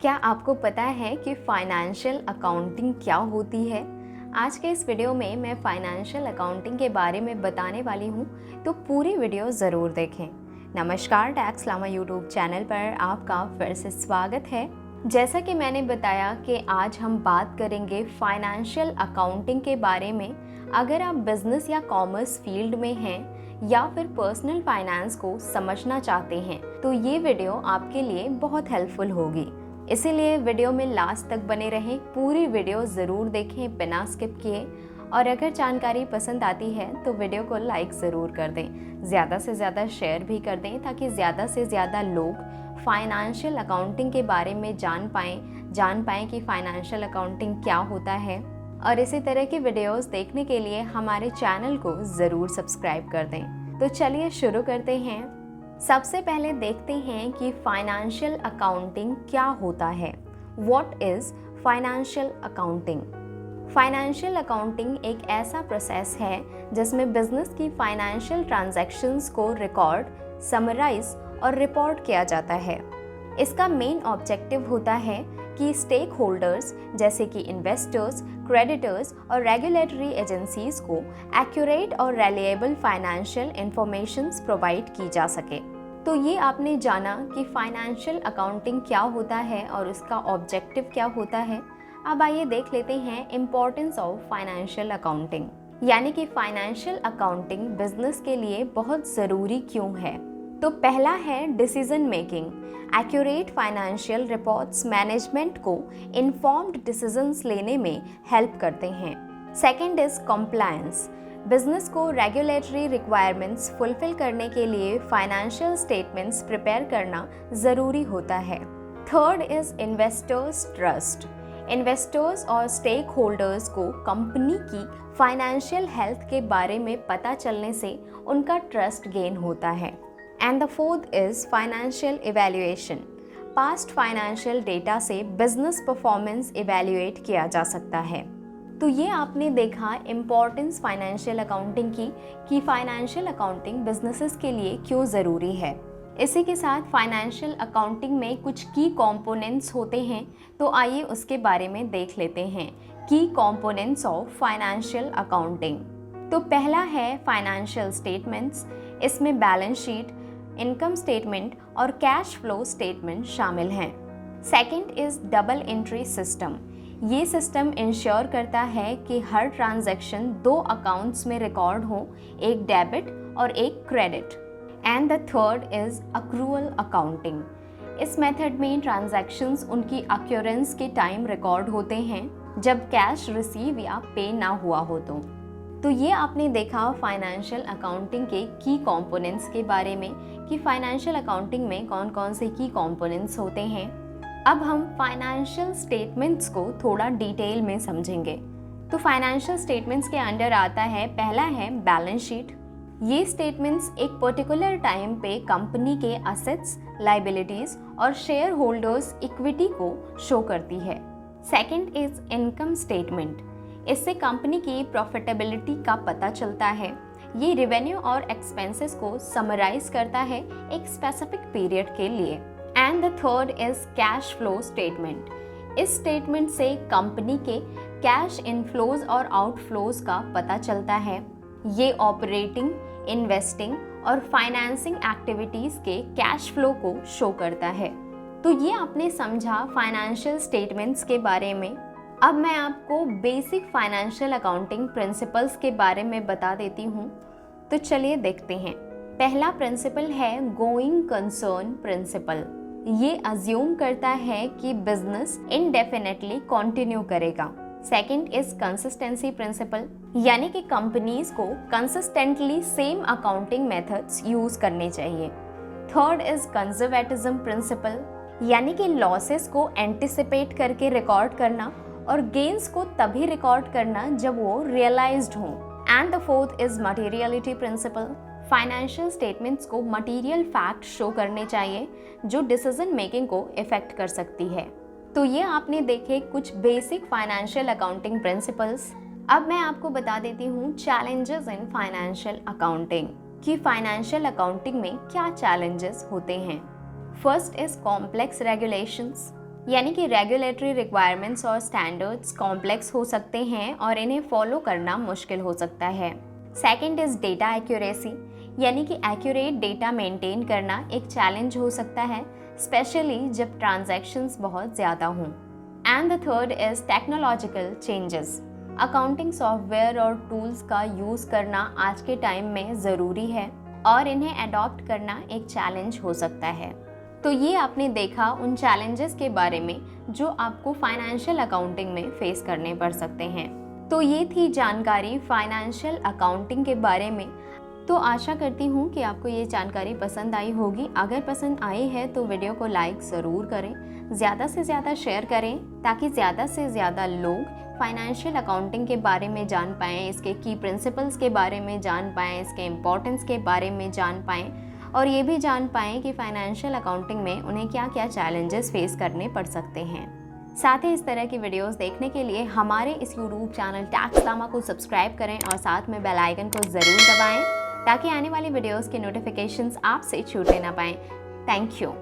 क्या आपको पता है कि फाइनेंशियल अकाउंटिंग क्या होती है? आज के इस वीडियो में मैं फाइनेंशियल अकाउंटिंग के बारे में बताने वाली हूँ, तो पूरी वीडियो ज़रूर देखें। नमस्कार, टैक्स लामा यूट्यूब चैनल पर आपका फिर से स्वागत है। जैसा कि मैंने बताया कि आज हम बात करेंगे फाइनेंशियल अकाउंटिंग के बारे में। अगर आप बिजनेस या कॉमर्स फील्ड में हैं या फिर पर्सनल फाइनेंस को समझना चाहते हैं, तो ये वीडियो आपके लिए बहुत हेल्पफुल होगी। इसीलिए वीडियो में लास्ट तक बने रहें, पूरी वीडियो ज़रूर देखें बिना स्किप किए। और अगर जानकारी पसंद आती है तो वीडियो को लाइक ज़रूर कर दें, ज़्यादा से ज़्यादा शेयर भी कर दें ताकि ज़्यादा से ज़्यादा लोग फाइनेंशियल अकाउंटिंग के बारे में जान पाएँ कि फाइनेंशियल अकाउंटिंग क्या होता है। और इसी तरह की वीडियोस देखने के लिए हमारे चैनल को ज़रूर सब्सक्राइब कर दें। तो चलिए शुरू करते हैं। सबसे पहले देखते हैं कि फाइनेंशियल अकाउंटिंग क्या होता है। What is financial accounting? Financial accounting एक ऐसा प्रोसेस है जिसमें बिजनेस की फाइनेंशियल ट्रांजैक्शंस को रिकॉर्ड, समराइज और रिपोर्ट किया जाता है। इसका मेन ऑब्जेक्टिव होता है कि स्टेक होल्डर्स जैसे कि इन्वेस्टर्स, क्रेडिटर्स और रेगुलेटरी एजेंसीज को एक्यूरेट और रिलायबल फाइनेंशियल इंफॉर्मेशंस प्रोवाइड की जा सके। तो ये आपने जाना कि फाइनेंशियल अकाउंटिंग क्या होता है और उसका ऑब्जेक्टिव क्या होता है। अब आइए देख लेते हैं इम्पोर्टेंस ऑफ फाइनेंशियल अकाउंटिंग, यानी कि फाइनेंशियल अकाउंटिंग बिजनेस के लिए बहुत ज़रूरी क्यों है। तो पहला है decision making. Accurate financial reports management को इन्फॉर्म्ड डिसीजंस लेने में हेल्प करते हैं। Second is compliance. बिजनेस को रेगुलेटरी रिक्वायरमेंट्स फुलफिल करने के लिए फाइनेंशियल स्टेटमेंट्स प्रिपेयर करना ज़रूरी होता है। Third is investors trust. Investors और स्टेक होल्डर्स को कंपनी की फाइनेंशियल हेल्थ के बारे में पता चलने से उनका ट्रस्ट गेन होता है। And the fourth is financial evaluation. Past financial data से business performance evaluate किया जा सकता है। तो ये आपने देखा इम्पोर्टेंस फाइनेंशियल अकाउंटिंग की कि फाइनेंशियल अकाउंटिंग बिजनेसेस के लिए क्यों ज़रूरी है। इसी के साथ फाइनेंशियल अकाउंटिंग में कुछ की कंपोनेंट्स होते हैं, तो आइए उसके बारे में देख लेते हैं। की कंपोनेंट्स ऑफ फाइनेंशियल अकाउंटिंग। तो पहला है फाइनेंशियल स्टेटमेंट्स। इसमें बैलेंस शीट, इनकम स्टेटमेंट और कैश फ्लो स्टेटमेंट शामिल हैं। Second is double entry system. ये सिस्टम इंश्योर करता है कि हर ट्रांजैक्शन दो अकाउंट्स में रिकॉर्ड हो, एक डेबिट और एक credit. And the third is accrual accounting. इस मेथड में ट्रांजैक्शंस उनकी अक्यूरेंस के टाइम रिकॉर्ड होते हैं जब कैश रिसीव या पे ना हुआ हो। तो ये आपने देखा फाइनेंशियल अकाउंटिंग के की कंपोनेंट्स के बारे में कि फाइनेंशियल अकाउंटिंग में कौन कौन से की कंपोनेंट्स होते हैं। अब हम फाइनेंशियल स्टेटमेंट्स को थोड़ा डिटेल में समझेंगे। तो फाइनेंशियल स्टेटमेंट्स के अंडर आता है, पहला है बैलेंस शीट। ये स्टेटमेंट्स एक पर्टिकुलर टाइम पे कंपनी के असेट्स, लायबिलिटीज और शेयर होल्डर्स इक्विटी को शो करती है। Second is income statement. इससे कंपनी की प्रॉफिटेबिलिटी का पता चलता है। ये रेवेन्यू और एक्सपेंसेस को समराइज करता है एक स्पेसिफिक पीरियड के लिए। And the third is cash flow statement. इस स्टेटमेंट से कंपनी के कैश इनफ्लोज और आउटफ्लोज का पता चलता है। ये ऑपरेटिंग, इन्वेस्टिंग और फाइनेंसिंग एक्टिविटीज के कैश फ्लो को शो करता है। तो ये आपने समझा फाइनेंशियल स्टेटमेंट्स के बारे में। अब मैं आपको बेसिक फाइनेंशियल अकाउंटिंग प्रिंसिपल्स के बारे में बता देती हूँ। तो चलिए देखते हैं। पहला प्रिंसिपल है गोइंग कंसर्न प्रिंसिपल। ये अज्यूम करता है कि बिजनेस इनडेफिनेटली कंटिन्यू करेगा। सेकंड इज कंसिस्टेंसी प्रिंसिपल, यानी कि कंपनीज को consistently same accounting methods use करने चाहिए। थर्ड इज कंजर्वेटिज्म प्रिंसिपल, यानी कि लॉसेस को एंटिसिपेट करके रिकॉर्ड करना और गेन्स को तभी रिकॉर्ड करना जब वो रियलाइज्ड हों। And the fourth is materiality principle. Financial statements को मटेरियल फैक्ट शो करने चाहिए जो डिसीजन मेकिंग को इफेक्ट कर सकती है। तो ये आपने देखे कुछ बेसिक फाइनेंशियल अकाउंटिंग प्रिंसिपल्स। अब मैं आपको बता देती हूँ चैलेंजेस इन फाइनेंशियल अकाउंटिंग, कि फाइनेंशियल अकाउंटिंग में क्या चैलेंजेस होते हैं। First is complex regulations. यानी कि रेगुलेटरी रिक्वायरमेंट्स और स्टैंडर्ड्स कॉम्प्लेक्स हो सकते हैं और इन्हें फॉलो करना मुश्किल हो सकता है। सेकंड इज़ डेटा एक्यूरेसी, यानी कि एक्यूरेट डेटा मेंटेन करना एक चैलेंज हो सकता है, स्पेशली जब ट्रांजैक्शंस बहुत ज़्यादा हों। And the third is technological changes. Accounting software और टूल्स का यूज़ करना आज के टाइम में ज़रूरी है और इन्हें अडॉप्ट करना एक चैलेंज हो सकता है। तो ये आपने देखा उन चैलेंजेस के बारे में जो आपको फाइनेंशियल अकाउंटिंग में फेस करने पड़ सकते हैं। तो ये थी जानकारी फाइनेंशियल अकाउंटिंग के बारे में। तो आशा करती हूँ कि आपको ये जानकारी पसंद आई होगी। अगर पसंद आई है तो वीडियो को लाइक ज़रूर करें, ज़्यादा से ज़्यादा शेयर करें ताकि ज़्यादा से ज़्यादा लोग फाइनेंशियल अकाउंटिंग के बारे में जान पाएँ, इसके की प्रिंसिपल्स के बारे में जान पाएँ, इसके इम्पोर्टेंस के बारे में जान पाएँ और ये भी जान पाएँ कि फाइनेंशियल अकाउंटिंग में उन्हें क्या क्या चैलेंजेस फेस करने पड़ सकते हैं। साथ ही इस तरह की वीडियोस देखने के लिए हमारे इस यूट्यूब चैनल टैक्स लामा को सब्सक्राइब करें और साथ में बेल आइकन को ज़रूर दबाएं ताकि आने वाली वीडियोस के नोटिफिकेशंस आपसे छूटे ना पाएं। Thank you.